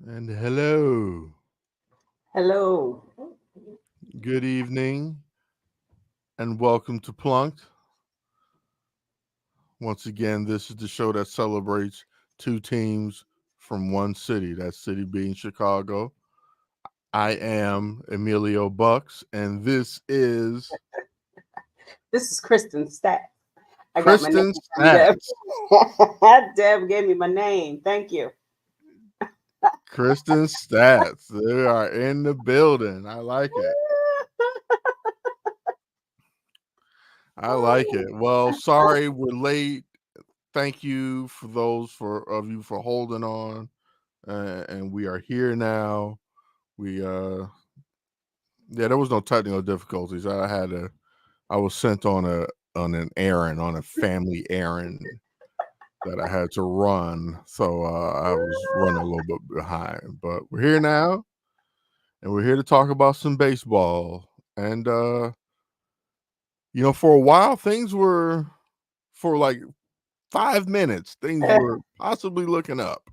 And hello, Hello. good evening, and welcome to Plunked. Once again, this is the show that celebrates two teams from one city, that city being Chicago. I am Emilio Bucks, and this is This is Kristen Stat. I got my name Kristen from Deb. Stats. Deb gave me my name. Thank you. Kristen Stats. They are in the building. I like it. I like it. Well, sorry we're late. Thank you for those for of you for holding on. And we are here now. We yeah, there was no technical difficulties. I was sent on an errand, on a family errand that I had to run. So I was running a little bit behind. But we're here now and we're here to talk about some baseball. And for a while things were for like 5 minutes, things were possibly looking up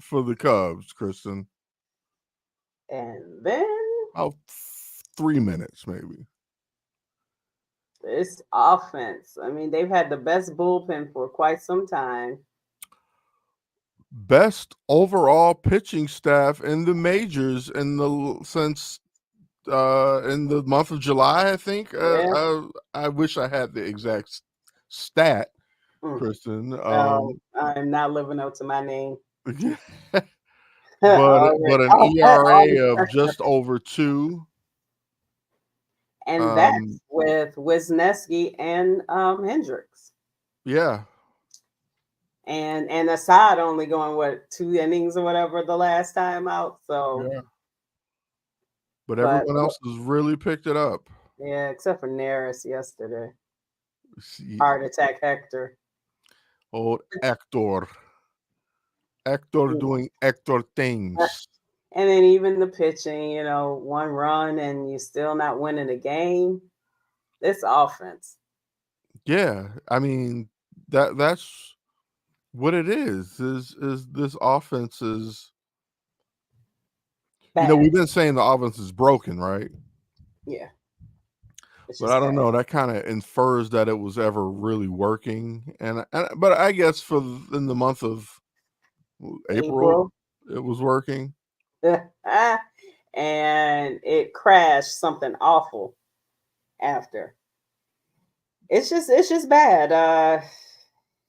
for the Cubs, Kristen. And then About 3 minutes, maybe. this offense. I mean, they've had the best bullpen for quite some time. Best overall pitching staff in the majors since in the month of July, I think. Yeah. I wish I had the exact stat, Mm. Kristen. I'm not living up to my name. But an Already. ERA of just over 2. And Um, that's with Wisniewski and Hendricks. yeah, And Assad only going what 2 innings or whatever the last time out. So, yeah. But but everyone else has really picked it up. yeah, except for Neris yesterday. See, Heart attack Hector. old Hector Mm. doing Hector things. And then even the pitching, 1 run and you're still not winning a game. This offense. Yeah, I mean that's what it is this offense is, we've Bad. been saying the offense is broken, right? Yeah. It's But I just don't bad. know, that kind of infers that it was ever really working, and but I guess in the month of April April. it was working. And it crashed something awful after. It's just bad.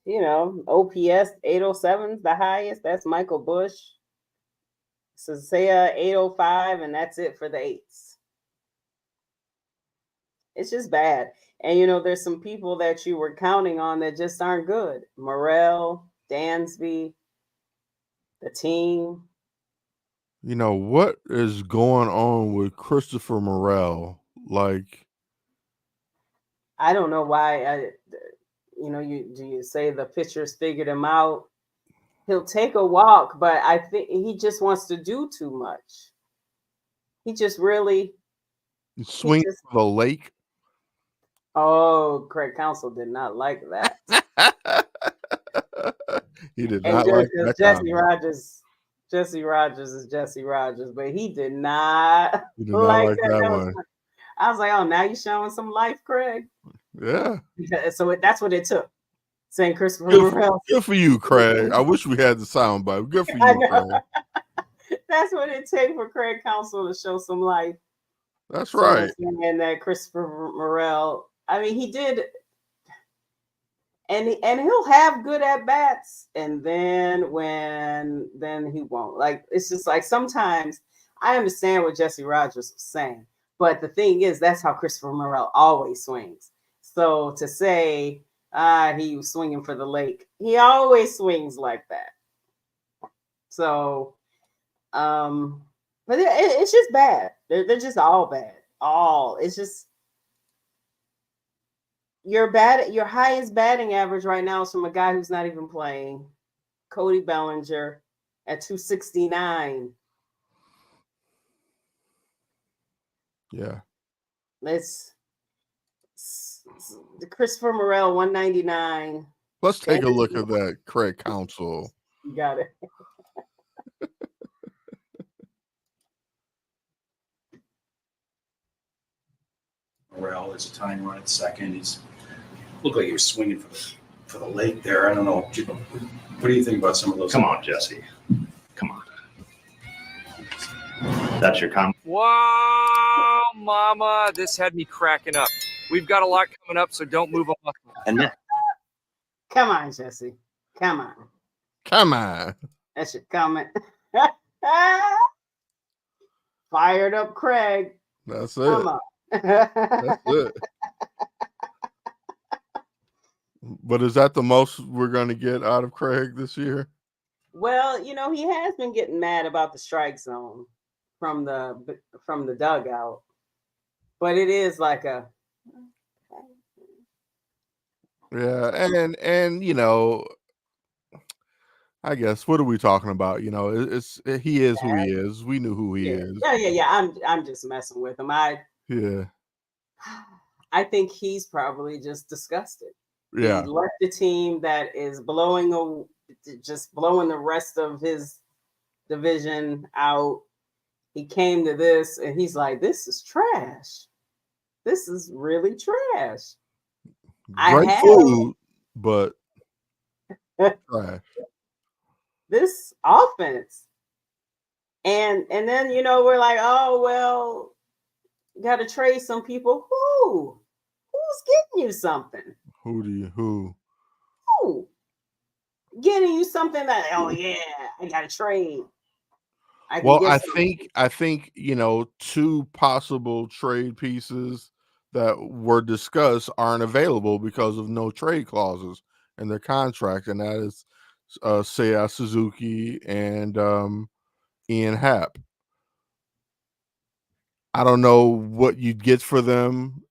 OPS 807 is the highest. That's Michael Bush. Sasea 805, and that's it for the eights. It's just bad. And there's some people that you were counting on that just aren't good. Morel, Dansby, the team. What is going on with Christopher Morel? Like, I don't know why. You say the pitchers figured him out. He'll take a walk, but I think he just wants to do too much. He just really, he swing just. for the lake. Oh, Craig Counsell did not like that. He did And not just like because that comment. Jesse Rogers is Jesse Rogers, but he did not He did not like like that. that That was, one. I was like, oh, now you're showing some life, Craig. Yeah. So that's what it took. Saying Christopher Good for, Morel. good for you, Craig. I wish we had the sound bite. Good for I you, know. Craig. That's what it takes for Craig Counsell to show some life. That's Someone right. saying that Christopher Morel. I mean, he did, and he'll have good at bats, and then he won't. Like it's just like sometimes I understand what Jesse Rogers was saying, but the thing is that's how Christopher Morel always swings. So to say he was swinging for the lake, he always swings like that. So but it's just bad. They're just all bad. All it's just your highest batting average right now is from a guy who's not even playing. Cody Bellinger at 269. Yeah. Let's the Christopher Morel 199. Let's take And a look at that Craig Counsell. you got it. corral. There's a tying run at second. He's looked like he was swinging for the leg there. I don't know. What do you think about some of those? Come on, Jesse. Come on. That's your comment. Wow, mama, this had me cracking up. We've got a lot coming up, so don't move on. And Come on, Jesse. Come on. Come on. That's your comment. Fired up Craig. That's it. Come on. That's it. But is that the most we're going to get out of Craig this year? Well, you know, he has been getting mad about the strike zone from the dugout. But it is like a Yeah, and you know, I guess what are we talking about? You know, he is who he is. We knew who he is. Yeah. I'm just messing with him. Yeah. I think he's probably just disgusted. Yeah. He left the team that is just blowing the rest of his division out. He came to this and he's like, this is trash. This is really trash. Great food, but trash. This offense. And then, you know, we're like, oh, well, you got to trade some people. Who's getting you something? Who? Getting you something that, oh, yeah, I got to trade. I think, you know, two possible trade pieces that were discussed aren't available because of no trade clauses in their contract, and that is Seiya Suzuki and Ian Happ. I don't know what you'd get for them.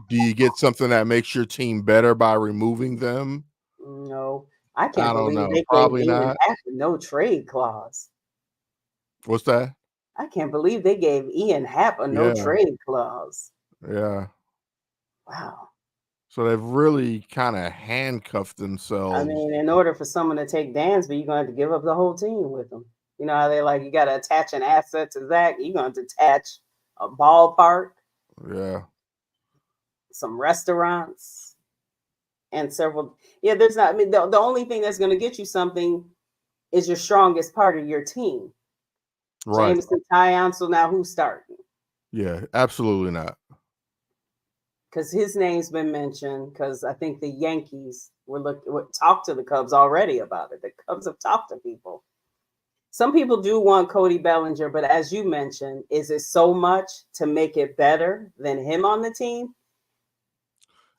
Do you get something that makes your team better by removing them? No, I can't believe they Probably gave Ian not. Happ no trade clause. What's that? I can't believe they gave Ian Happ a no trade clause. Yeah. Wow. So they've really kind of handcuffed themselves. I mean, in order for someone to take Dansby, you're going to have to give up the whole team with them. You know how they like, you got to attach an asset to Zach. You're going to attach a ballpark. Yeah. Some restaurants. And several. Yeah, there's not. I mean, the only thing that's going to get you something is your strongest part of your team. Right. Jameson, Tyon, so now who's starting? Yeah, absolutely not. Because his name's been mentioned, because I think the Yankees talked to the Cubs already about it. The Cubs have talked to people. Some people do want Cody Bellinger, but as you mentioned, is it so much to make it better than him on the team?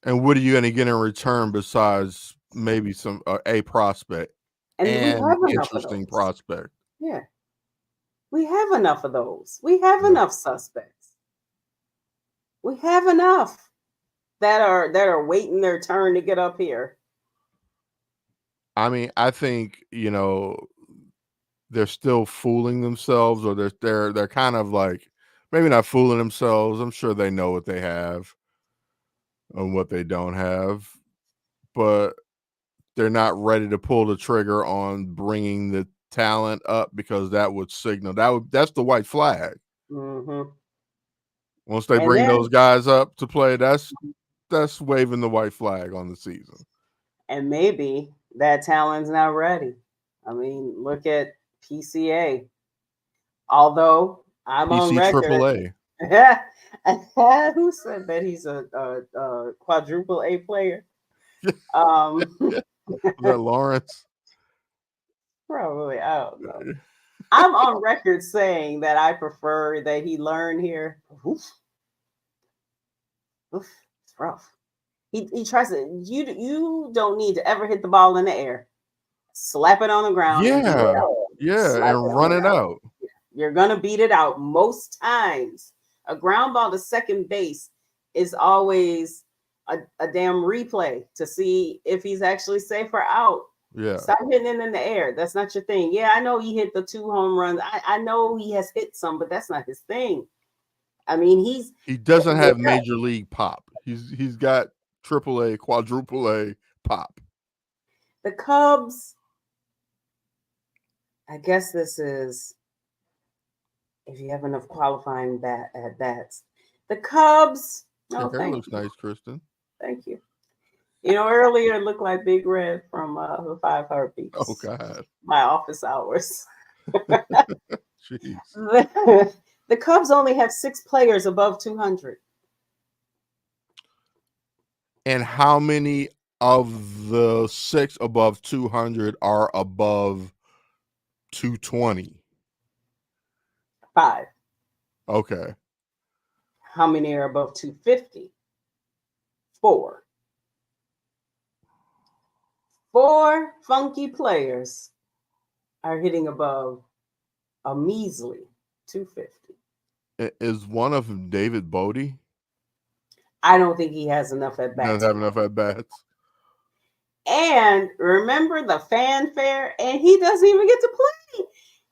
And what are you going to get in return besides maybe some a prospect and interesting prospect? Yeah. We have enough of those. We have enough suspects. We have enough that are waiting their turn to get up here. I mean, I think, you know, they're still fooling themselves, or they're kind of like, maybe not fooling themselves. I'm sure they know what they have and what they don't have, but they're not ready to pull the trigger on bringing the talent up, because that would signal that's the white flag. Mm-hmm. Once they bring those guys up to play, that's waving the white flag on the season. And maybe that talent's not ready. I mean, look at PCA. Although I'm on record. AAA. Who said that he's a quadruple A player? Is that Lawrence? Probably. I don't know. I'm on record saying that I prefer that he learn here. Oof, it's rough. He tries to. You don't need to ever hit the ball in the air. Slap it on the ground. And run it out. You're gonna beat it out most times. A ground ball to second base is always a damn replay to see if he's actually safe or out. Yeah. Stop hitting it in the air. That's not your thing. Yeah, I know he hit the 2 home runs. I know he has hit some, but that's not his thing. I mean, he doesn't have major league pop. He's got AAA, quadruple A pop. The Cubs, I guess this is, if you have enough qualifying at bats. The Cubs, Oh, Your hair thank looks you. nice, Kristen. Thank you. Earlier it looked like Big Red from the Five Oh Heartbeats. God. My office hours. Jeez. The Cubs only have 6 players above 200. And how many of the 6 above 200 are above 220? 5. Okay. How many are above 250? 4. 4 funky players are hitting above a measly 250. Is one of them David Bodie? I don't think he has enough at Doesn't bats. have enough at bats. And remember the fanfare, and he doesn't even get to play.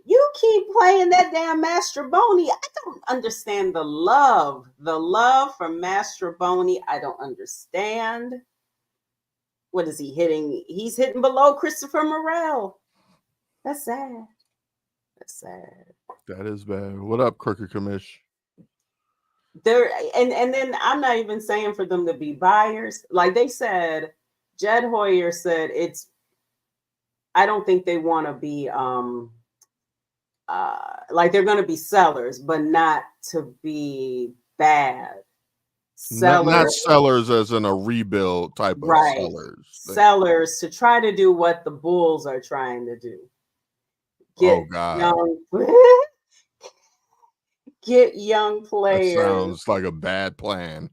You keep playing that damn Mastroboni. I don't understand the love. The love for Mastroboni, I don't understand. What is he hitting? He's hitting below Christopher Morel. That's sad. That's sad. That is bad. What up, Crooked Commish? There and then I'm not even saying for them to be buyers. Like they said, Jed Hoyer said I don't think they want to be like they're going to be sellers, but not to be bad Not sellers, sellers as in a rebuild type of right? sellers. Sellers to try to do what the Bulls are trying to do: Oh get God. young, get young That players. sounds like a bad plan.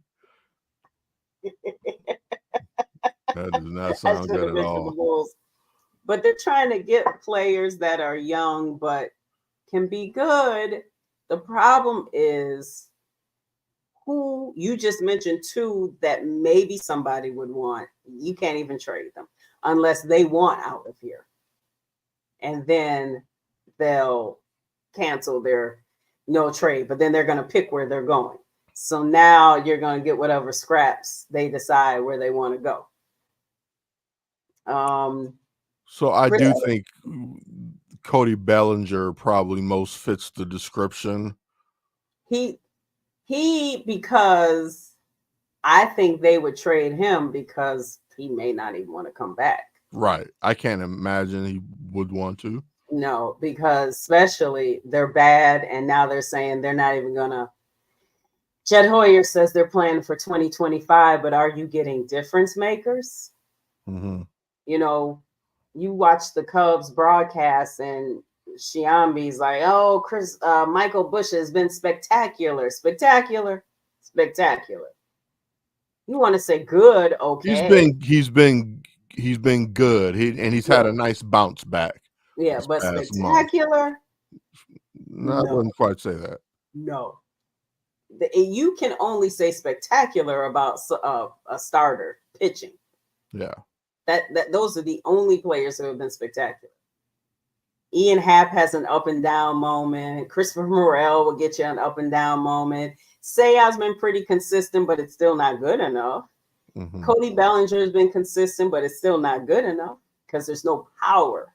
That does not I sound should good have at been for the all. Bulls, but they're trying to get players that are young but can be good. The problem is who you just mentioned 2 that maybe somebody would want. You can't even trade them unless they want out of here. And then they'll cancel their no trade, but then they're going to pick where they're going. So now you're going to get whatever scraps they decide where they want to go. So I do think Cody Bellinger probably most fits the description. He because I think they would trade him because he may not even want to come back. Right. I can't imagine he would want to. No, because especially they're bad, and now they're saying they're not even gonna. Jed Hoyer says they're planning for 2025, but are you getting difference makers? Mm-hmm. You watch the Cubs broadcast, and Shiambi's like, "Oh, Michael Bush has been spectacular, spectacular, spectacular." You want to say good, okay? He's been good. He's had a nice bounce back Yeah, this but past month. spectacular? No, I wouldn't quite say that. No. You can only say spectacular about a starter pitching. Yeah. That those are the only players who have been spectacular. Ian Happ has an up and down moment. Christopher Morel will get you an up and down moment. Seiya's been pretty consistent, but it's still not good enough. Mm-hmm. Cody Bellinger has been consistent, but it's still not good enough because there's no power.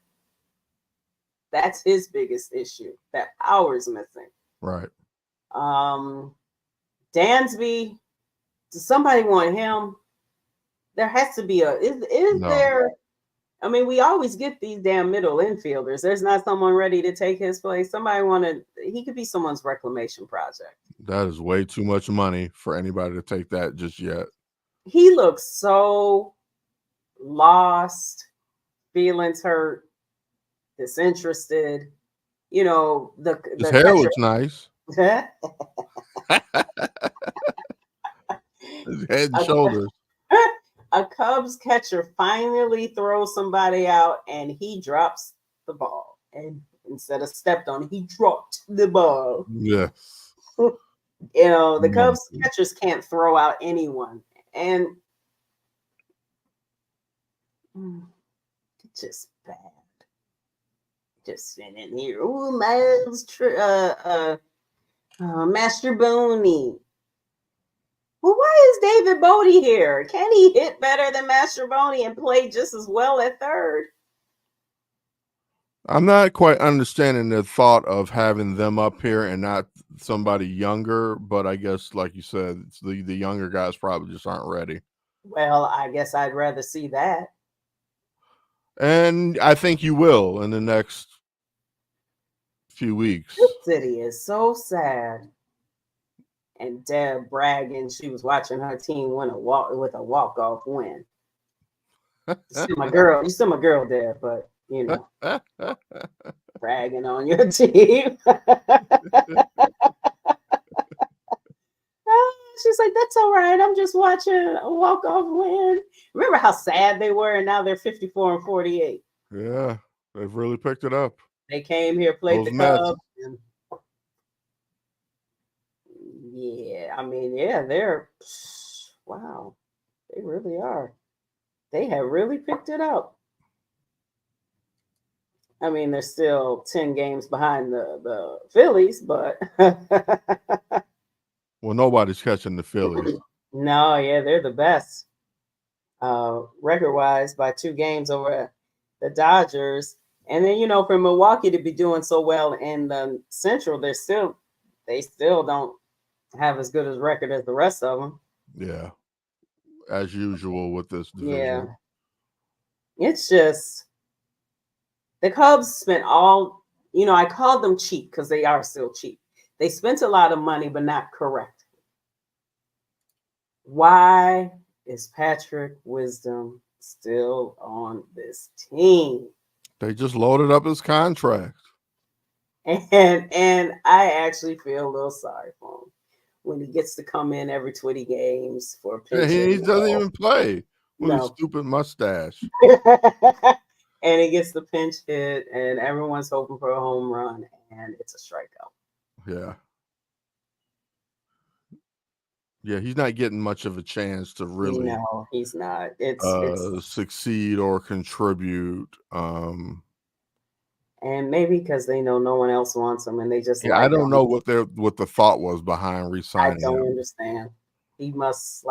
That's his biggest issue. That power is missing. Right. Dansby, does somebody want him? There has to be No. there? I mean, we always get these damn middle infielders. There's not someone ready to take his place. He could be someone's reclamation project. That is way too much money for anybody to take that just yet. He looks so lost, feelings hurt, disinterested. His hair catcher. looks nice. His head and shoulders. A Cubs catcher finally throws somebody out and he drops the ball. And instead of stepped on, he dropped the ball. Yes. The Cubs catchers can't throw out anyone. And it's just bad. Just sitting here. Ooh, Miles Master Boney. Well, why is David Bodie here? Can he hit better than Master Boney and play just as well at third? I'm not quite understanding the thought of having them up here and not somebody younger, but I guess, like you said, it's the younger guys probably just aren't ready. Well, I guess I'd rather see that. And I think you will in the next few weeks. This city is so sad. And Deb bragging she was watching her team win a walk-off win. You're still my girl. You're still my girl, Deb, but you know, bragging on your team. She's like, that's all right. I'm just watching a walk-off win. Remember how sad they were, and now they're 54 and 48. Yeah, they've really picked it up. They came here, played Those the Mets. Cubs. And yeah, I mean, yeah, they're wow. They really are. They have really picked it up. I mean, they're still 10 games behind the Phillies, but Well, nobody's catching the Phillies. no, yeah, they're the best. Record-wise by 2 games over the Dodgers. And then, for Milwaukee to be doing so well in the Central, they still don't have as good a record as the rest of them. Yeah, as usual with this division. Yeah, it's just the Cubs spent all. I called them cheap because they are still cheap. They spent a lot of money, but not correct. Why is Patrick Wisdom still on this team? They just loaded up his contract. And I actually feel a little sorry for him when he gets to come in every 20 games for a pinch. Yeah, he doesn't even play with his No. stupid mustache. And he gets the pinch hit, and everyone's hoping for a home run, and it's a strikeout. Yeah. Yeah, he's not getting much of a chance to really No, he's not. It's succeed or contribute. and maybe because they know no one else wants him, and they just I don't know what the thought was behind I re-signing don't him. understand. He must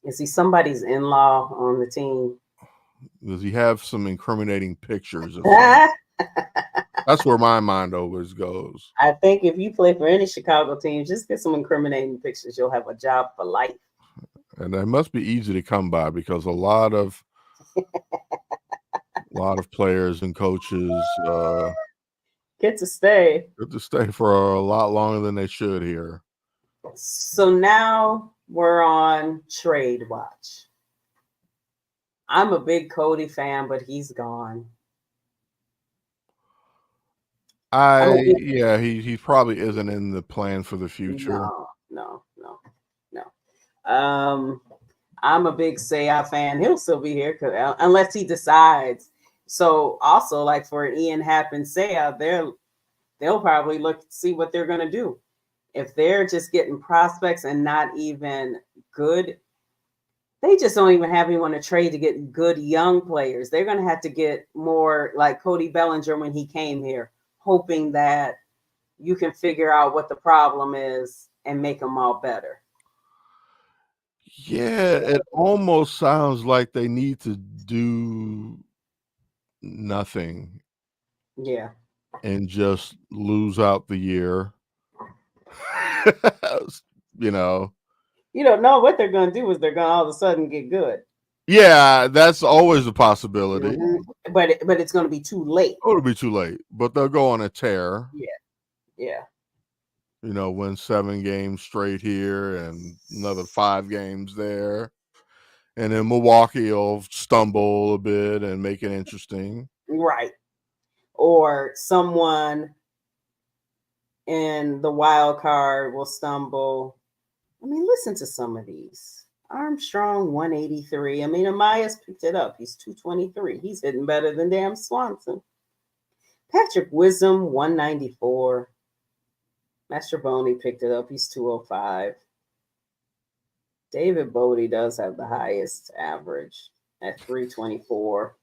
is he somebody's in-law on the team? Does he have some incriminating pictures? That's where my mind always goes. I think if you play for any Chicago team, just get some incriminating pictures. You'll have a job for life. And that must be easy to come by because a lot of players and coaches Get to stay. get to stay for a lot longer than they should here. So now we're on trade watch. I'm a big Cody fan, but he's gone. He probably isn't in the plan for the future. No. I'm a big Seiya fan. He'll still be here unless he decides. So also, like for Ian Happ and Seiya, they'll probably see what they're gonna do. If they're just getting prospects and not even good, they just don't even have anyone to trade to get good young players. They're gonna have to get more like Cody Bellinger when he came here, hoping that you can figure out what the problem is and make them all better. Yeah, it almost sounds like they need to do nothing. Yeah. And just lose out the year. You don't know what they're going to do is they're going to all of a sudden get good. Yeah, that's always a possibility. Mm-hmm. But it's going to be too late. Oh, it'll be too late. But they'll go on a tear. Yeah. Win 7 games straight here and another 5 games there. And then Milwaukee will stumble a bit and make it interesting. Right. Or someone in the wild card will stumble. I mean, listen to some of these. Armstrong, 183. I mean, Amaya's picked it up. He's 223. He's hitting better than damn Swanson. Patrick Wisdom, 194. Mastrobuoni picked it up. He's 205. David Bodie does have the highest average at 324.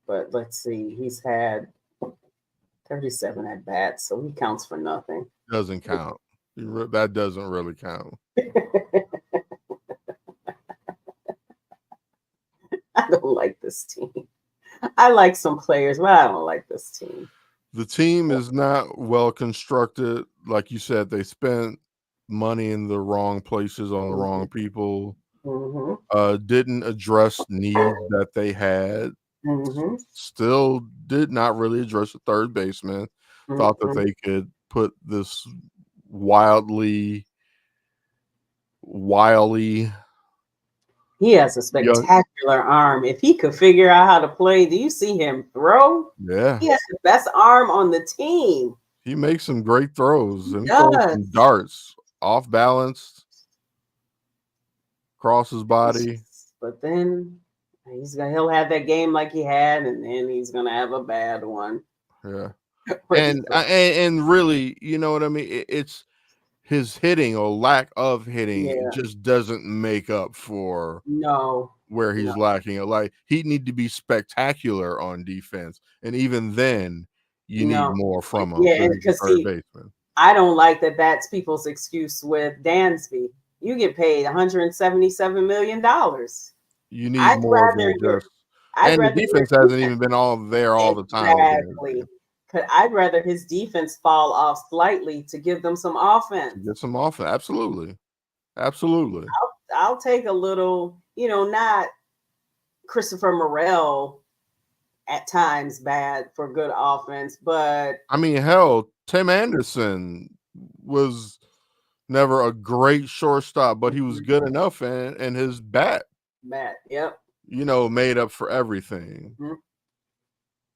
But let's see. He's had 37 at bats, so he counts for nothing. Doesn't count. That doesn't really count. this team. I like some players, but I don't like this team. The team is not well constructed. Like you said, they spent money in the wrong places on the wrong people. Didn't address needs that they had. Still did not really address the third baseman. Thought that they could put this wily. He has a spectacular arm. If he could figure out how to play, do you see him throw? Yeah. He has the best arm on the team. He makes some great throws. And he throws some darts, off balance, cross his body. But then he'll have that game like he had, and then he's gonna have a bad one. Yeah. and really, you know what I mean? It's his hitting or lack of hitting. It just doesn't make up for where he's lacking. Like he'd need to be spectacular on defense, and even then, you need more from him. Yeah, because third baseman. I don't like that. That's people's excuse with Dansby. You get paid $177 million. You need more than just. And the defense hasn't even been all there all the time. Exactly. I'd rather his defense fall off slightly to give them some offense. Get some offense. Absolutely. Absolutely. I'll take a little, not Christopher Morel at times bad for good offense, but I mean, hell, Tim Anderson was never a great shortstop, but he was good enough, and his bat, yep, made up for everything.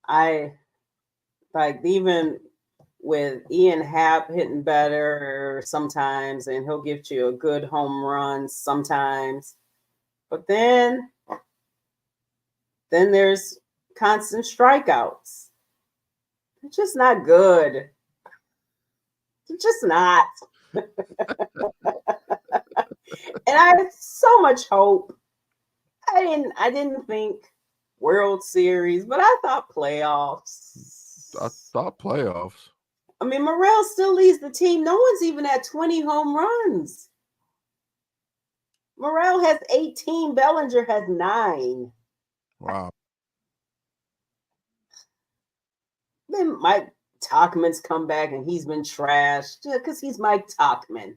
I like even with Ian Happ hitting better sometimes, and he'll give you a good home run sometimes, but then there's constant strikeouts. They're just not good. They're just not. And I had so much hope. I didn't think World Series, but I thought playoffs. I mean, Morel still leads the team. No one's even at 20 home runs. Morel has 18. Bellinger has 9. Wow. Then Mike Tauchman's come back and he's been trashed because he's Mike Tauchman.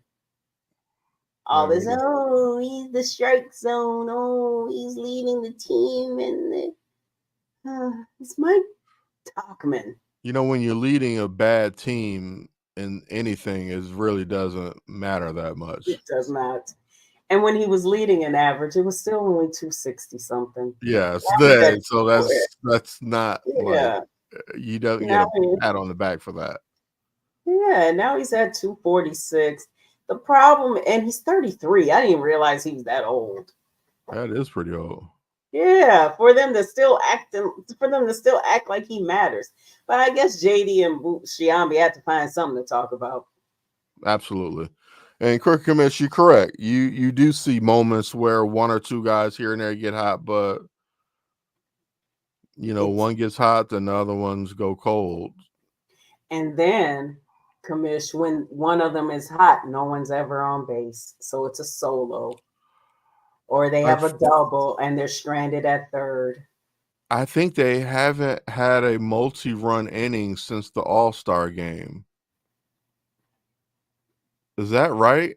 All this, he's the strike zone. He's leading the team, and it's Mike Tauchman. When you're leading a bad team in anything, it really doesn't matter that much. It does not. And when he was leading an average, it was still only 260 something. Yeah, so that's not like you don't get a pat on the back for that. Yeah, now he's at 246. The problem, and he's 33. I didn't even realize he was that old. That is pretty old. Yeah, for them to still act like he matters. But I guess JD and Shiambi had to find something to talk about. Absolutely. And Cricket Commish, you're correct. You do see moments where one or two guys here and there get hot, but one gets hot, then the other ones go cold. And then, Commish, when one of them is hot, no one's ever on base. So it's a solo. Or they have a double and they're stranded at third. I think they haven't had a multi-run inning since the All-Star game. Is that right?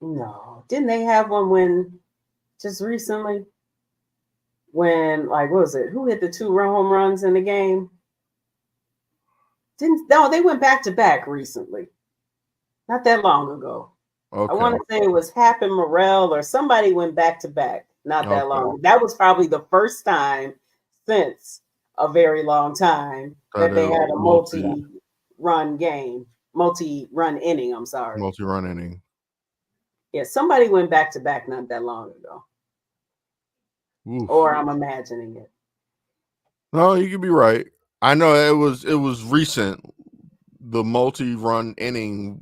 No. Didn't they have one just recently? When, what was it? Who hit the 2 home runs in the game? They went back to back recently. Not that long ago. Okay. I want to say it was Happ and Morel or somebody went back to back. Not that long. That was probably the first time since a very long time that they had a multi-run inning. I'm sorry. Multi-run inning. Yeah, somebody went back to back not that long ago. Oof. Or I'm imagining it. No, you could be right. I know it was recent. The multi-run inning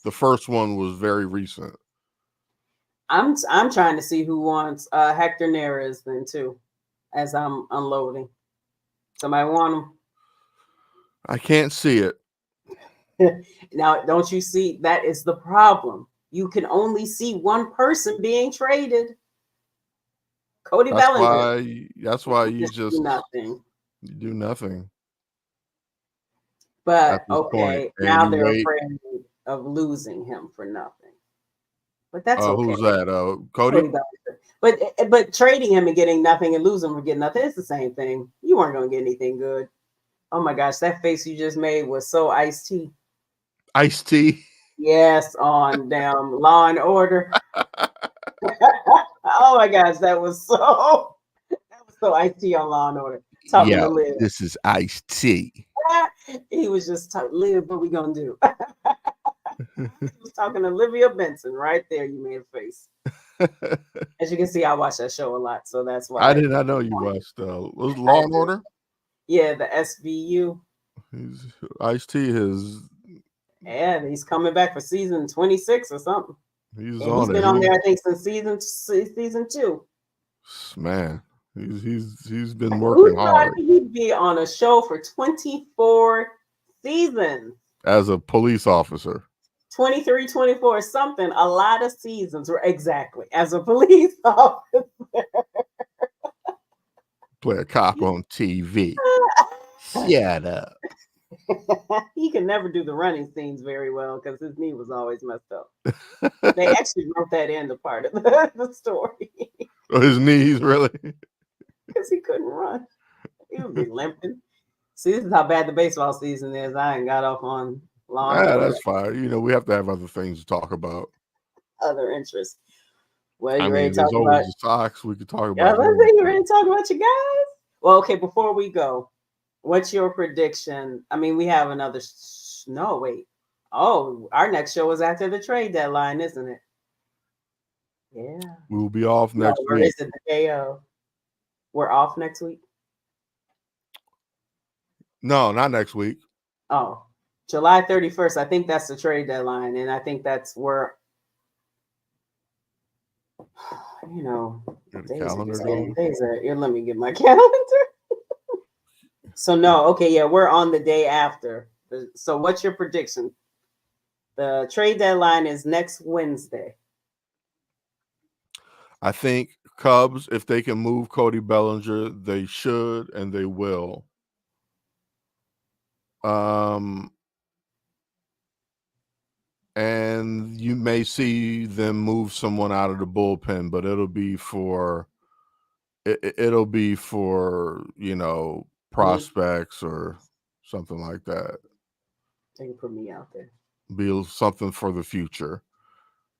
the first one was very recent. I'm trying to see who wants Hector Neris then too, as I'm unloading. Somebody want him? I can't see it. Now, don't you see? That is the problem. You can only see one person being traded. Cody Bellinger. That's why you Just do nothing. you do nothing at But this point, okay, and now you they're wait. afraid of losing him for nothing. But that's okay. Who's that? Cody? Cody Bellinger. But trading him and getting nothing and losing him for getting nothing, it's the same thing. You weren't gonna get anything good. Oh my gosh, that face you just made was so iced tea. Iced tea. Yes, on damn Law and Order. Oh my gosh, that was so iced tea on Law and Order. Talking Yeah, to Liv. this is iced tea. He was just Liv, what we gonna do? He was talking to Olivia Benson right there. You made a face. As you can see, I watch that show a lot, so that's why. I did not know you watched was Law and Order? Yeah, the SVU. Ice T And he's coming back for season 26 or something. he's And on he's it. been on there, I think, since season 2. Man, he's been Who working thought hard he'd be on a show for 24 seasons? as a police officer. 23, 24, something. A lot of seasons. Exactly. As a police officer. Play a cop on TV. Shut up. He can never do the running scenes very well because his knee was always messed up. They actually wrote that in the part of the story. His knees, really? Because he couldn't run. He would be limping. See, this is how bad the baseball season is. I ain't got off on long. Yeah, that's fine. You know, we have to have other things to talk about. Other interests. Well, you I ready mean, to talk there's always about the Sox. We could talk Yeah, about. let's say you ready to talk about your guys? Well, okay, before we go, what's your prediction? I mean, we have another no, wait. Oh, our next show is after the trade deadline, isn't it? Yeah. We'll be off next Or week. is it the day of? We're off next week? No, not next week. Oh, July 31st. I think that's the trade deadline. And I think that's where, you know, here, let me get my calendar. So, no, okay, yeah, we're on the day after. So, what's your prediction? The trade deadline is next Wednesday. I think Cubs, if they can move Cody Bellinger, they should and they will. And you may see them move someone out of the bullpen, but it'll be for you know, prospects or something like that. They can put me out there. Be something for the future.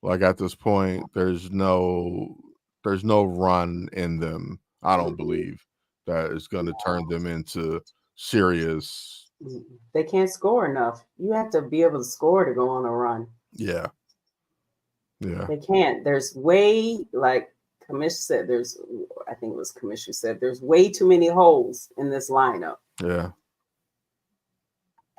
Like at this point, there's no run in them. I don't believe that is going to turn them into serious. They can't score enough. You have to be able to score to go on a run. Yeah. They can't. There's way, like Commish said, I think it was Commish who said, there's way too many holes in this lineup. Yeah.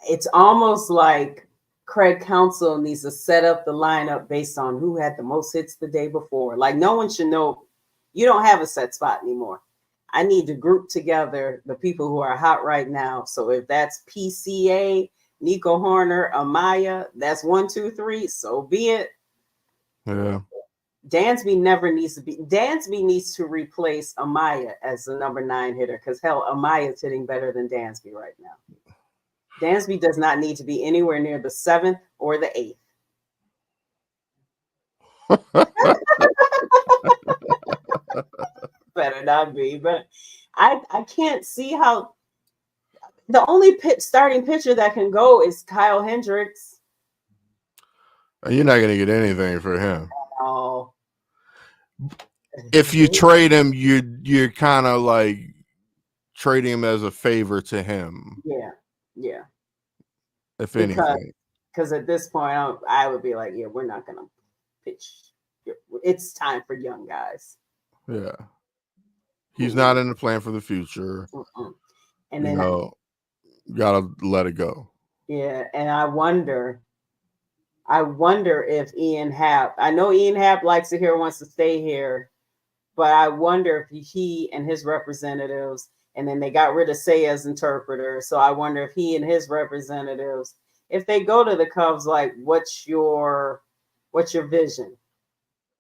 It's almost like Craig Counsell needs to set up the lineup based on who had the most hits the day before. Like no one should know. You don't have a set spot anymore. I need to group together the people who are hot right now. So if that's PCA, Nico Horner, Amaya, that's 1, 2, 3. So be it. Yeah. Dansby needs to replace Amaya as the number 9 hitter because hell, Amaya's hitting better than Dansby right now. Dansby does not need to be anywhere near the 7th or the 8th. Better not be, but I can't see how the only starting pitcher that can go is Kyle Hendricks. You're not going to get anything for him. Oh. If you trade him, you're kind of like trading him as a favor to him. Yeah. If anything. Because at this point, I would be like, yeah, we're not going to pitch. It's time for young guys. Yeah. He's not in the plan for the future. And then, gotta let it go. Yeah, and I wonder if Ian Happ, I know Ian Happ likes it here, wants to stay here, but I wonder if he and his representatives, and then they got rid of Say as interpreter, so I wonder if he and his representatives, if they go to the Cubs, like, what's your vision?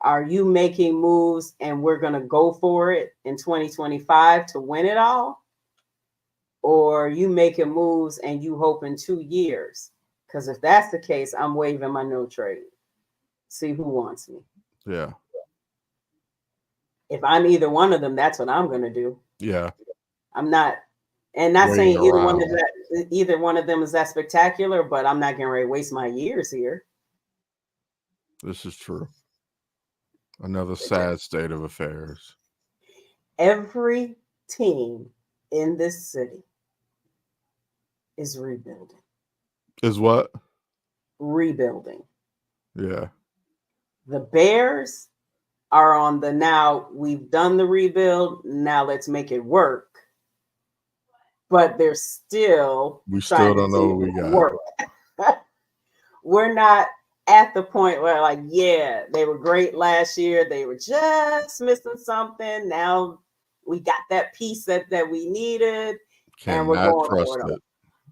Are you making moves and we're going to go for it in 2025 to win it all? Or you making moves and you hope in 2 years? Because if that's the case, I'm waiving my no trade. See who wants me. Yeah. If I'm either one of them, that's what I'm going to do. Yeah. I'm not, and not Waiting saying either one of them is that spectacular, but I'm not getting ready to waste my years here. This is true. Another sad state of affairs. Every team in this city is rebuilding. Is what? Rebuilding. Yeah. The Bears are on the now, we've done the rebuild, now let's make it work. But they're still We still don't know what we got. Work. We're not at the point where, like, yeah, they were great last year. They were just missing something. Now we got that piece that we needed. And we're going trust for it.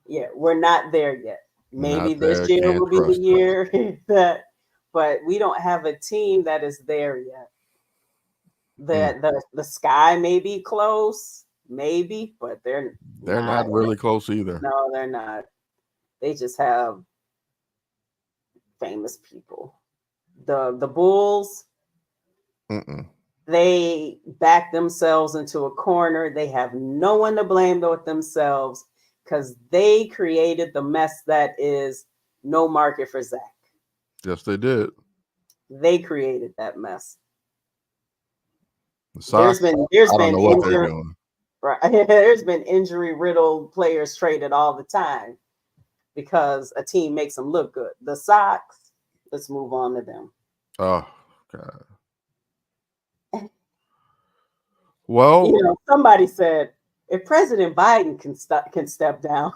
Yeah, we're not there yet. Maybe Not this there, year can't will be the trust it. year that, but we don't have a team that is there yet. The sky may be close, maybe, but they're not really close either. No, they're not. They just have famous people. The Bulls, they back themselves into a corner. They have no one to blame but themselves because they created the mess that is no market for Zach. Yes, they did. They created that mess. The Sox, I don't know what they're doing. Right. There's been injury-riddled players traded all the time because a team makes them look good. The Sox, let's move on to them. Oh, God. Well, somebody said, if President Biden can step down,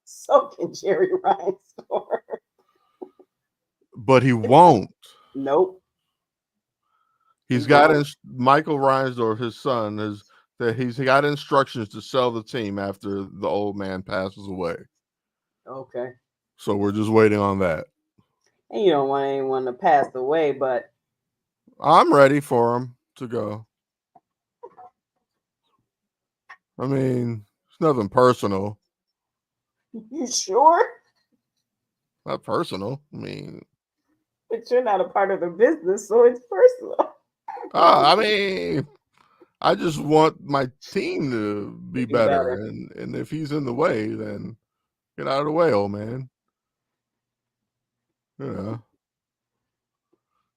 so can Jerry Reinsdorf. But he won't. Nope. He's got Michael Reinsdorf, his son, he's got instructions to sell the team after the old man passes away. Okay. So we're just waiting on that. And you don't want anyone to pass away, but I'm ready for him to go. I mean, it's nothing personal. You sure? Not personal. I mean, but you're not a part of the business, so it's personal. I mean, I just want my team to be better. And if he's in the way, then get out of the way, old man.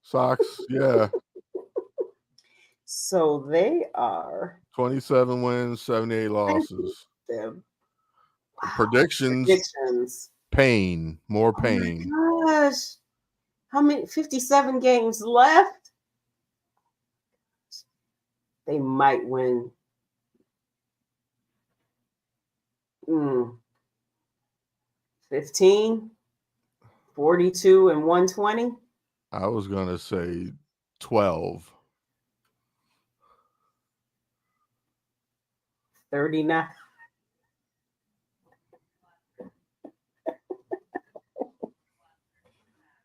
Sox, yeah. So they are 27 wins, 78 losses. Wow. Predictions. Pain. More pain. Oh my gosh. How many? 57 games left? They might win. 15, 42, and 120. I was going to say 12. 39.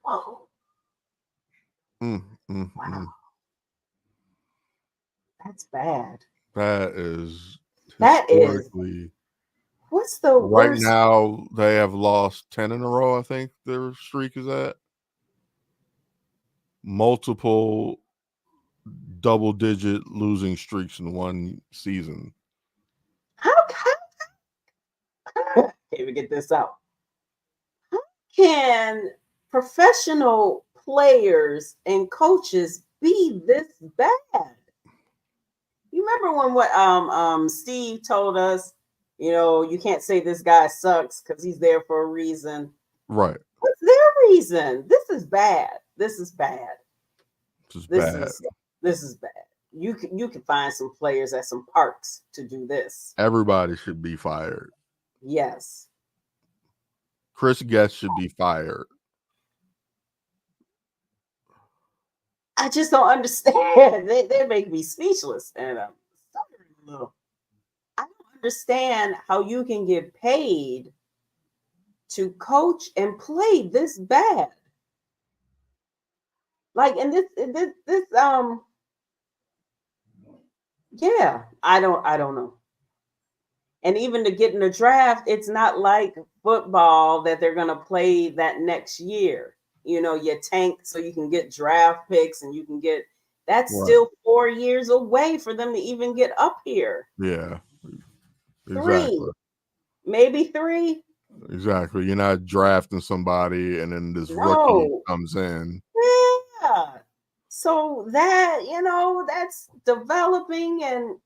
Whoa. Wow. That's bad. That is what's the right worst? Now they have lost 10 in a row, I think their streak is at. Multiple double-digit losing streaks in one season. How can't we get this out? How can professional players and coaches be this bad? You remember when what Steve told us, you can't say this guy sucks because he's there for a reason. Right. What's their reason? This is bad. This is bad. This is bad. You can find some players at some parks to do this. Everybody should be fired. Yes. Chris Guest should be fired. I just don't understand. They make me speechless, and I'm stuttering a little. I don't understand how you can get paid to coach and play this bad. Like, and this yeah, I don't know. And even to get in the draft, it's not like football that they're going to play that next year. You know, you tank so you can get draft picks and you can get that's Right. still 4 years away for them to even get up here. Yeah. Three, Exactly. maybe three. Exactly. You're not drafting somebody and then this rookie No. comes in. Yeah. So that, you know, that's developing and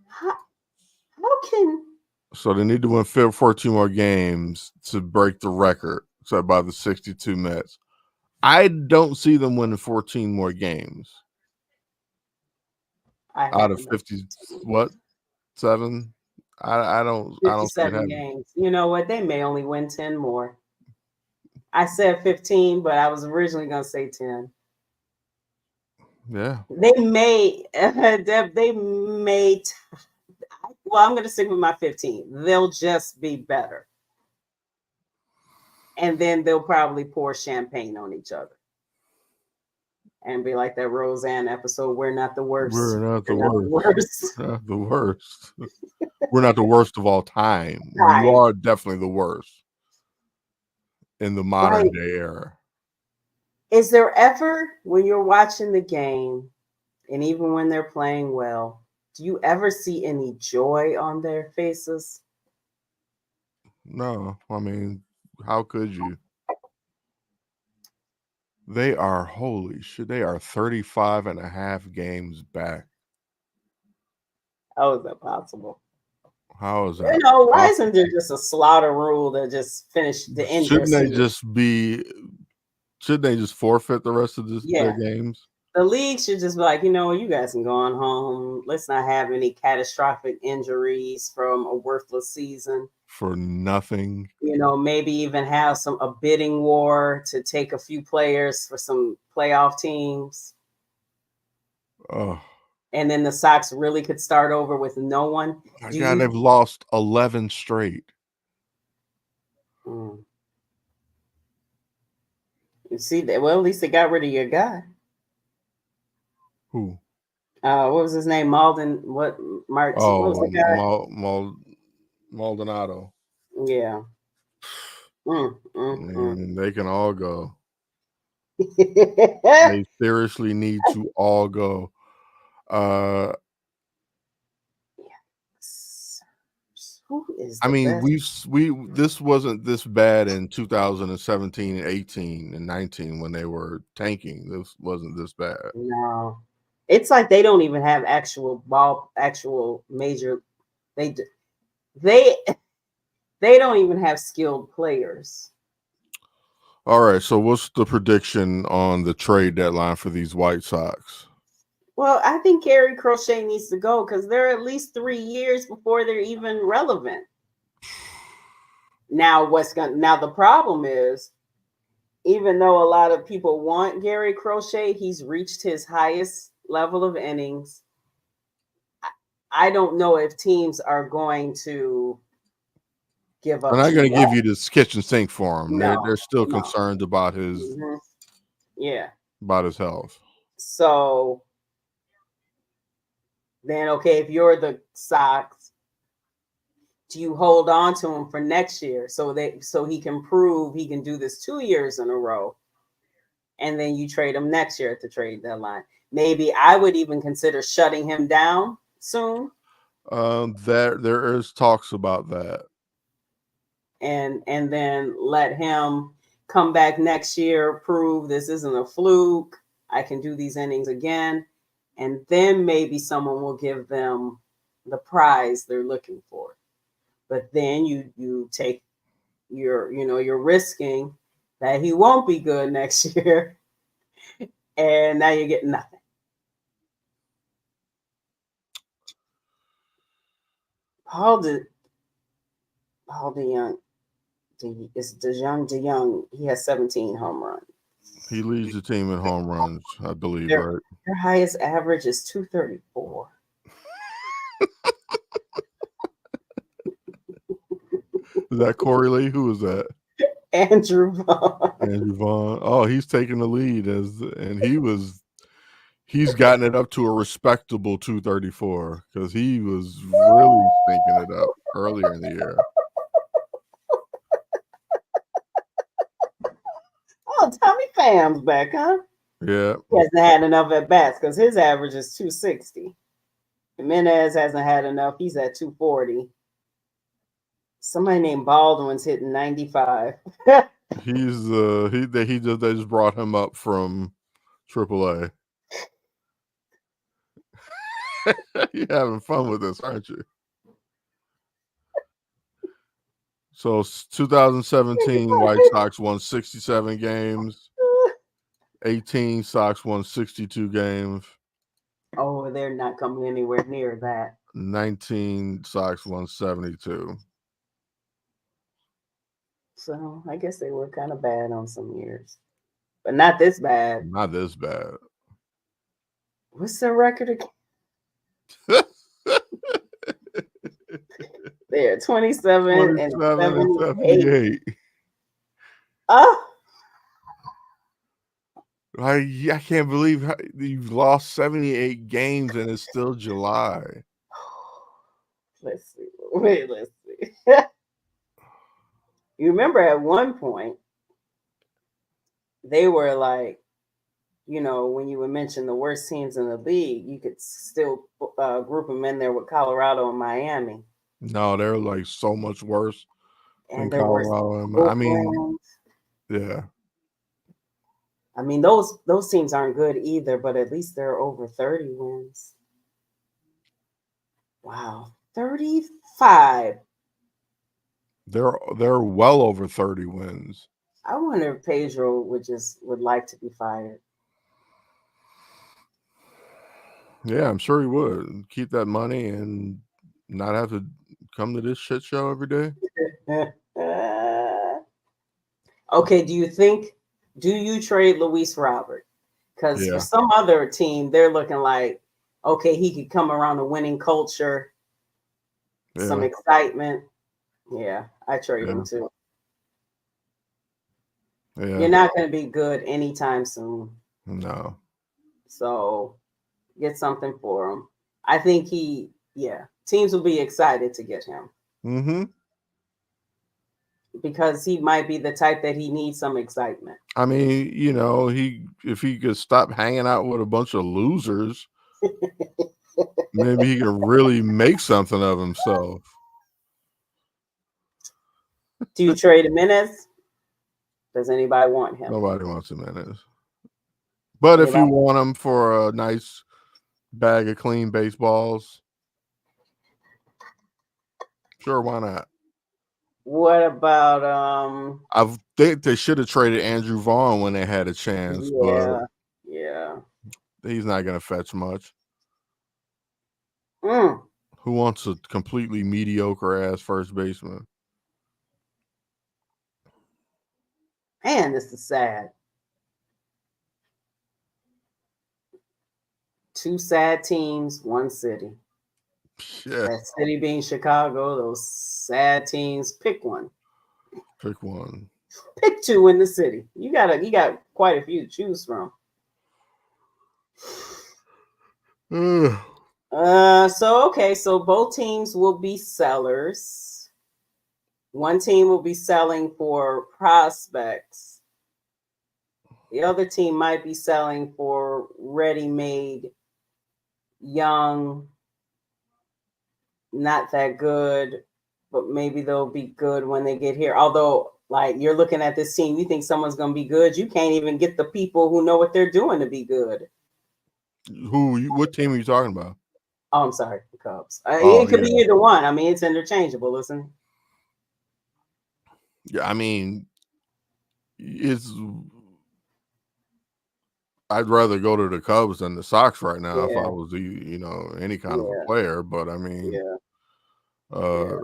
how can So they need to win 14 more games to break the record set by the 62 Mets. I don't see them winning 14 more games I out have of them at 50, what, 7? I don't see it 57 happening. games. You know what? They may only win 10 more. I said 15, but I was originally going to say 10. Yeah. They may, they may, well, I'm going to stick with my 15. They'll just be better. And then they'll probably pour champagne on each other and be like that Roseanne episode, we're not the worst. We're not the We're not the worst. worst. Not the worst. We're not the worst of all time. You Right. are definitely the worst in the modern Like, day era. is there ever, when you're watching the game, and even when they're playing well, do you ever see any joy on their faces? No, I mean, how could you? They are, holy shit, they are 35 and a half games back. How is that possible? How is You that know, why isn't there possible? just a slaughter rule that just finished the end your Shouldn't they season? just be? Shouldn't they just forfeit the rest of their Yeah. games The league should just be like, you know, you guys can go on home. Let's not have any catastrophic injuries from a worthless season. for nothing? You know, maybe even have a bidding war to take a few players for some playoff teams. Oh And then the Sox really could start over with no one. my Do God, you they've lost 11 straight. Mm. You see that? Well, at least they got rid of your guy. Who? What was his name? Malden. What? Martin. What was Oh, the guy? Maldonado. Yeah. And they can all go. Mm. They seriously need to all go. Who is I the mean, best? this wasn't this bad in 2017 and 18 and 19 when they were tanking. This wasn't this bad. No, it's like they don't even have actual major. They they they don't even have skilled players. All right, so what's the prediction on the trade deadline for these White Sox? Well, I think Gary Crochet needs to go because they're at least 3 years before they're even relevant. Now, the problem is, even though a lot of people want Gary Crochet, he's reached his highest level of innings. I don't know if teams are going to give They're up not too going to much. give you this kitchen sink for him. No, They're still no. concerned about Hmm. Yeah. his health. So then, okay, if you're the Sox, do you hold on to him for next year so he can prove he can do this 2 years in a row, and then you trade him next year at the trade deadline? Maybe I would even consider shutting him down soon, There is talks about that. and then let him come back next year, prove this isn't a fluke. I can do these innings again, and then maybe someone will give them the prize they're looking for. But then you take you're risking that he won't be good next year, and now you're getting nothing. Paul de Paul DeYoung is DeYoung. He has 17 home runs. He leads the team in home runs, I believe, Their right? their highest average is 234. Is that Corey Lee? Who is that? Andrew Vaughn. Andrew Vaughn. Oh, he's taking the lead and he's gotten it up to a respectable 234 because he was really stinking it up earlier in the year. Oh, Tommy Pham's back, huh? Yeah. He hasn't had enough at bats because his average is 260. Jimenez hasn't had enough. He's at 240. Somebody named Baldwin's hitting 95. They just brought him up from AAA. You're having fun with this, aren't you? So 2017 White Sox won 67 games. 18 Sox won 62 games. Oh, they're not coming anywhere near that. 19 Sox won 72. So I guess they were kind of bad on some years, but not this bad. Not this bad. What's their record again? They're 27 and 78. Oh, I can't believe you've lost 78 games and it's still July. let's see. Wait, let's see. You remember at one point they were like, when you would mention the worst teams in the league, you could still group them in there with Colorado and Miami. No, they're like so much worse than And their worst Colorado. I mean, bullpens. yeah. I mean, those teams aren't good either, but at least they're over 30 wins. Wow, 35. They're well over 30 wins. I wonder if Pedro would like to be fired. Yeah, I'm sure he would. Keep that money and not have to come to this shit show every day. Okay, do you trade Luis Robert? Because for some other team, they're looking like, okay, he could come around a winning culture, some excitement. Yeah, I trade him too. Yeah. You're not going to be good anytime soon. No. So get something for him. I think teams will be excited to get him. Mm-hmm. Because he might be the type that he needs some excitement. I mean, if he could stop hanging out with a bunch of losers, maybe he could really make something of himself. Do you trade Jimenez? Does anybody want him? Nobody wants Jimenez. But if you want him for a nice bag of clean baseballs, sure, why not? What about I think they should have traded Andrew Vaughn when they had a chance, but he's not going to fetch much. Who wants a completely mediocre ass first baseman? Man, this is sad. Two sad teams, one city. Yeah. That city being Chicago, those sad teams. Pick one. Pick one. Pick two in the city. You got quite a few to choose from. So both teams will be sellers. One team will be selling for prospects. The other team might be selling for ready-made, young, not that good, but maybe they'll be good when they get here. Although, like, you're looking at this team, you think someone's going to be good. You can't even get the people who know what they're doing to be good. What team are you talking about? Oh, I'm sorry, the Cubs. It could be either one. I mean, it's interchangeable. Listen. Yeah, I mean, I'd rather go to the Cubs than the Sox right now if I was any kind of a player. But I mean, I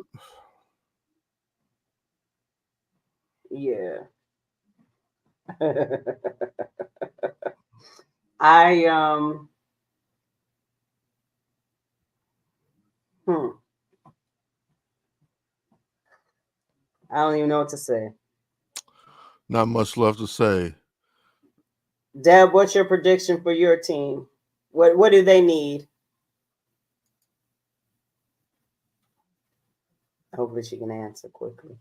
don't even know what to say. Not much left to say. Deb, what's your prediction for your team? What do they need? Hopefully she can answer quickly.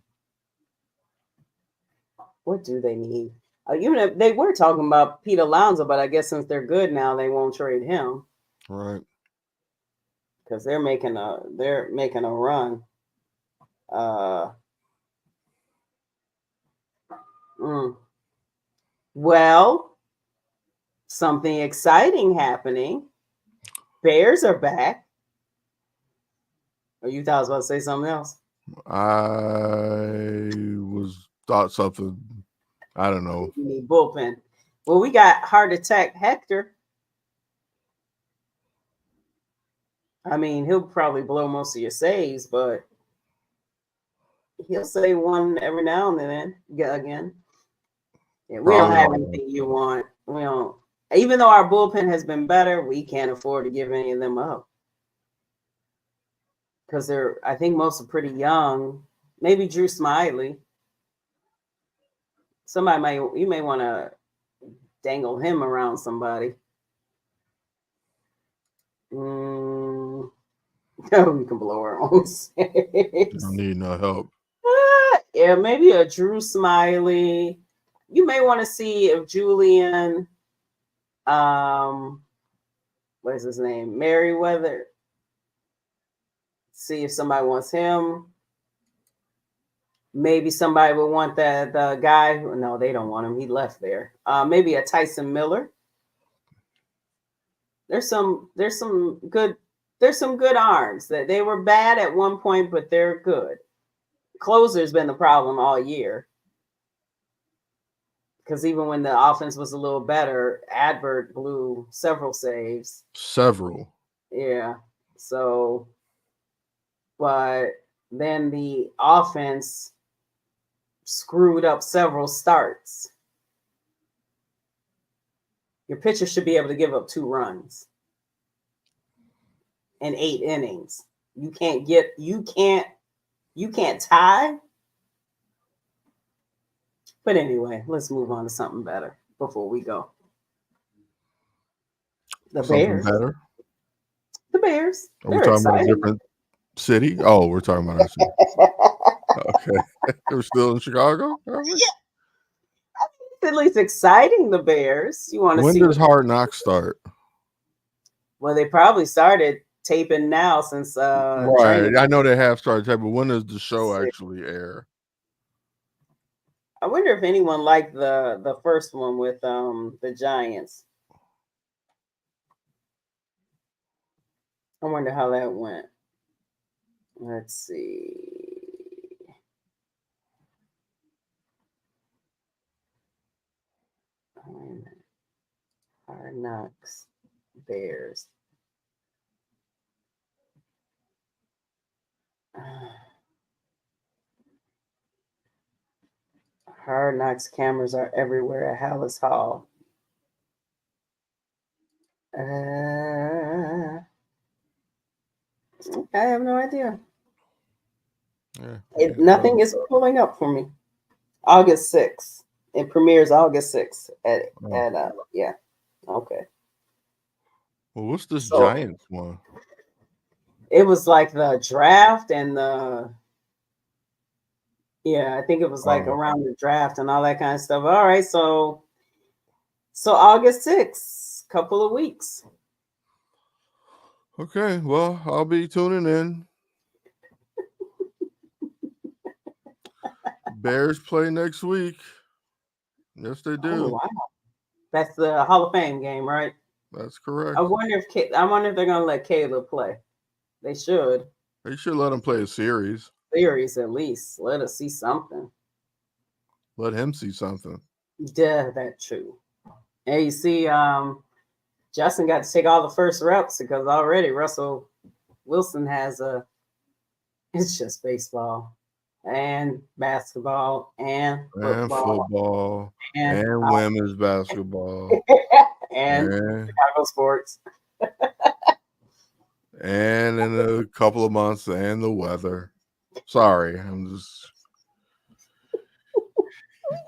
What do they need? Even if they were talking about Pete Alonso, but I guess since they're good now, they won't trade him Right. because they're making a run. Mm. Well, something exciting happening. Bears are back. Or you thought I was about to say something else? I thought something. I don't know. You need bullpen. Well, we got heart attack Hector. I mean, he'll probably blow most of your saves, but he'll save one every now and then. Again. Yeah, we don't Probably have not. anything you want. We don't. Even though our bullpen has been better, we can't afford to give any of them up because I think most are pretty young. Maybe Drew Smiley. You may want to dangle him around somebody. We can blow our own saves. Don't need no help. Yeah, maybe a Drew Smiley. You may want to see if Julian, what is his name? Merriweather. See if somebody wants him. Maybe somebody would want the guy. No, they don't want him. He left there. Maybe a Tyson Miller. There's some good arms that they were bad at one point, but they're good. Closer's been the problem all year. Because even when the offense was a little better, Adbert blew several saves. Several. Yeah. So, but then the offense screwed up several starts. Your pitcher should be able to give up 2 runs in 8 innings. You can't tie. But anyway, let's move on to something better before we go. Something Bears. better. The Bears. Are we talking about a different city? Oh, we're talking about our city. Okay. We're still in Chicago? Are we? Yeah. At least exciting, the Bears. You want to see when does Hard Knocks start? Well, they probably started taping now since right. training. I know they have started taping, but when does the show actually air? I wonder if anyone liked the first one with the Giants. I wonder how that went. Let's see. Hard Knocks Bears. Hard Knocks cameras are everywhere at Hallis Hall. I have no idea. Yeah, nothing is pulling up for me. August 6th. It premieres August 6th yeah. Okay. Well, what's this Giants one? It was like the draft and I think it was like around the draft and all that kind of stuff. All right, so August 6th, couple of weeks. Okay, well, I'll be tuning in. Bears play next week. Yes, they do. Oh, wow. That's the Hall of Fame game, right? That's correct. I wonder if they're gonna let Caleb play. They should. They should let him play a series. Series at least. Let us see something. Let him see something. Yeah, that's true. And you see, Justin got to take all the first reps because already Russell Wilson has it's just baseball and basketball and football and women's basketball and Chicago sports. And in a couple of months, and the weather. Sorry, I'm just.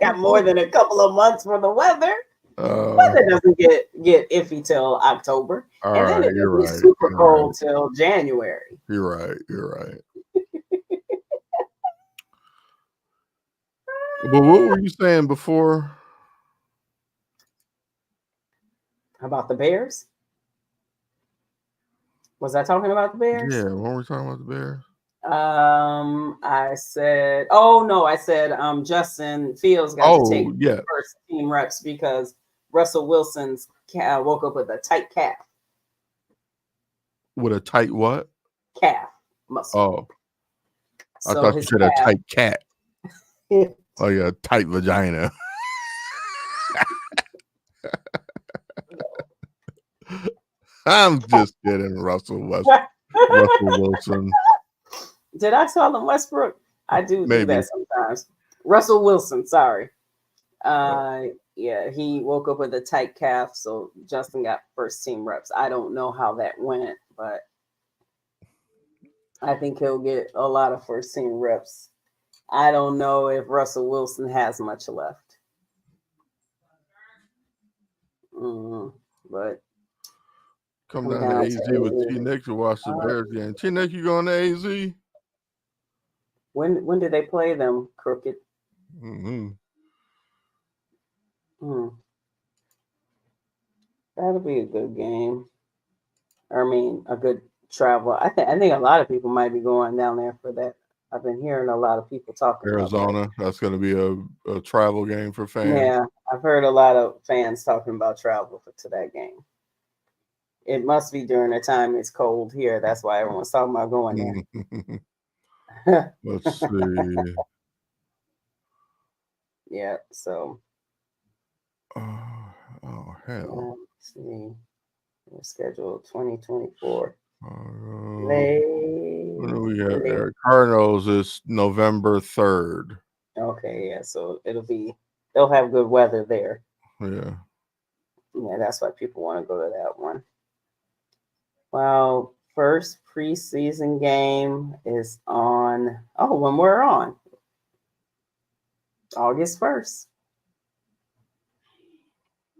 Got more than a couple of months for the weather. Oh, Weather doesn't get iffy till October, all and then right. it You're doesn't get right. super You're right. cold till January. You're right. You're right. But what were you saying before? About the Bears? Was I talking about the Bears? Yeah, weren't we talking about the Bears? I said, oh no, I said Justin Fields got to take Oh, yeah. first team reps because Russell Wilson's woke up with a tight With a tight what? calf muscle. Oh, I So thought you his said a calf, tight cat. Oh, yeah, tight vagina. I'm just kidding, Russell Wilson. Did I call him Westbrook? I do Maybe. that sometimes. Russell Wilson, sorry. Yeah, he woke up with a tight calf, so Justin got first team reps. I don't know how that went, but I think he'll get a lot of first team reps. I don't know if Russell Wilson has much left. But Come down to AZ with T Nick to watch the Bears game. T Nick, you going to AZ? When did they play them, Crooked? Mm-hmm. That'll be a good game. I mean, a good travel. I think a lot of people might be going down there for that. I've been hearing a lot of people talking Arizona. about That's going to be a travel game for fans. Yeah, I've heard a lot of fans talking about travel to that game. It must be during the time it's cold here. That's why everyone's talking about going there. Let's see. Yeah, so. Oh, hell. Let's see. We're scheduled 2024. When do we have Cardinals is November 3rd. Okay, yeah, so they'll have good weather there. Yeah. Yeah, that's why people want to go to that one. Well, first preseason game is on, when we're on August 1st.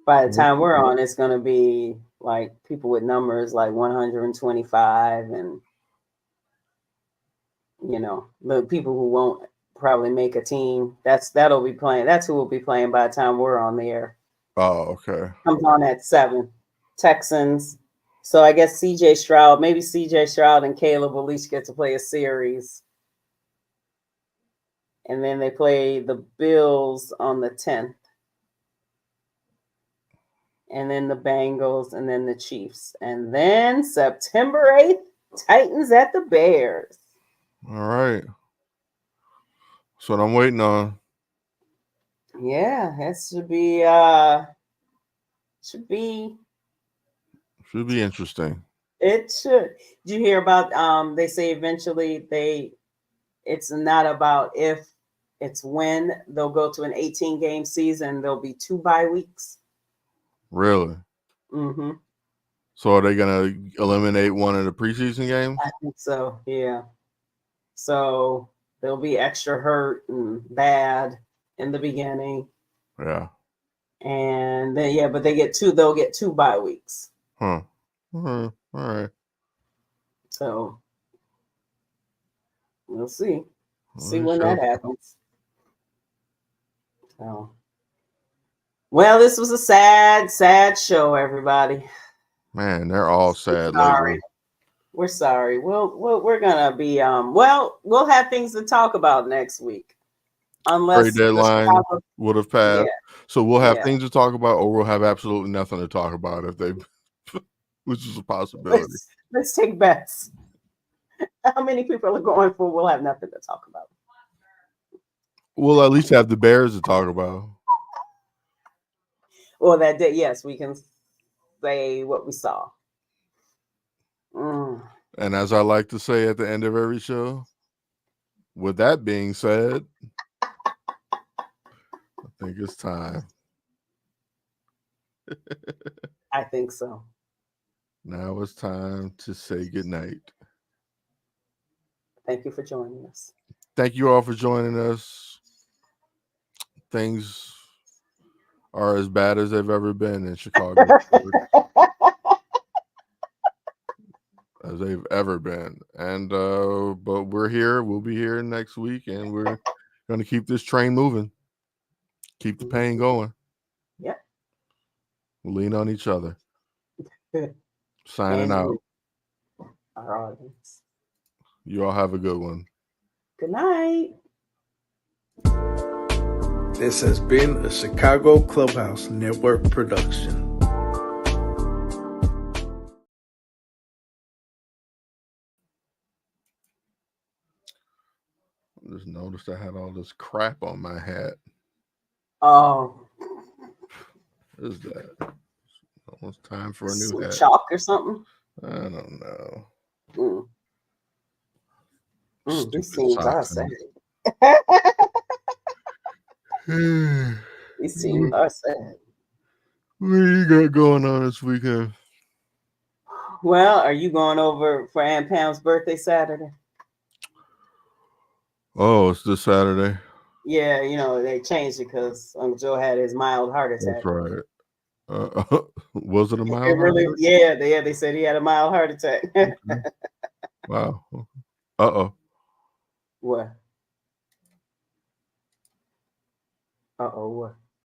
By the time we're on, it's going to be like people with numbers like 125 and, the people who won't probably make a team. That'll be playing. That's who will be playing by the time we're on the air. Oh, okay. Comes on at 7. Texans. So I guess CJ Stroud and Caleb will each get to play a series. And then they play the Bills on the 10th. And then the Bengals, and then the Chiefs. And then September 8th, Titans at the Bears. All right. That's what I'm waiting on. Yeah, that should be interesting. It should. Did you hear about they say eventually it's not about if, it's when they'll go to an 18-game season. There'll be 2 bye weeks. Really? Mm-hmm. So are they gonna eliminate one of the preseason games? I think so, yeah. So they'll be extra hurt and bad in the beginning. Yeah. And then but they'll get 2 bye weeks. Huh. All right. So we'll see. See when that happens. So, well, this was a sad show, everybody. Man, they're all sad lately. We're sorry. We're gonna be we'll have things to talk about next week. Unless trade deadline would have passed. Yeah. So we'll have things to talk about, or we'll have absolutely nothing to talk about which is a possibility. Let's take bets. How many people are going for we'll have nothing to talk about? We'll at least have the Bears to talk about. Well, that day, yes, we can say what we saw. And as I like to say at the end of every show, with that being said, I think it's time. I think so. Now it's time to say goodnight. Thank you for joining us. Thank you all for joining us. things are as bad as they've ever been in Chicago. As they've ever been. And but we're here. We'll be here next week, and we're going to keep this train moving. Keep the pain going. Yep. We'll lean on each other. Signing And out. our audience. You all have a good one. Good night. This has been a Chicago Clubhouse Network production. I just noticed I had all this crap on my hat. Oh. What is that? Almost time for a new Some hat. chalk or something. I don't know. These teams are sad. These teams are sad. What do you got going on this weekend? Well, are you going over for Aunt Pam's birthday Saturday? Oh, it's this Saturday. Yeah, you know, they changed it because Uncle Joe had his mild heart attack. That's right. Was it a mild It really, heart attack? yeah, they said he had a mild heart attack. Okay. Wow. Uh-oh. What? Uh-oh, what?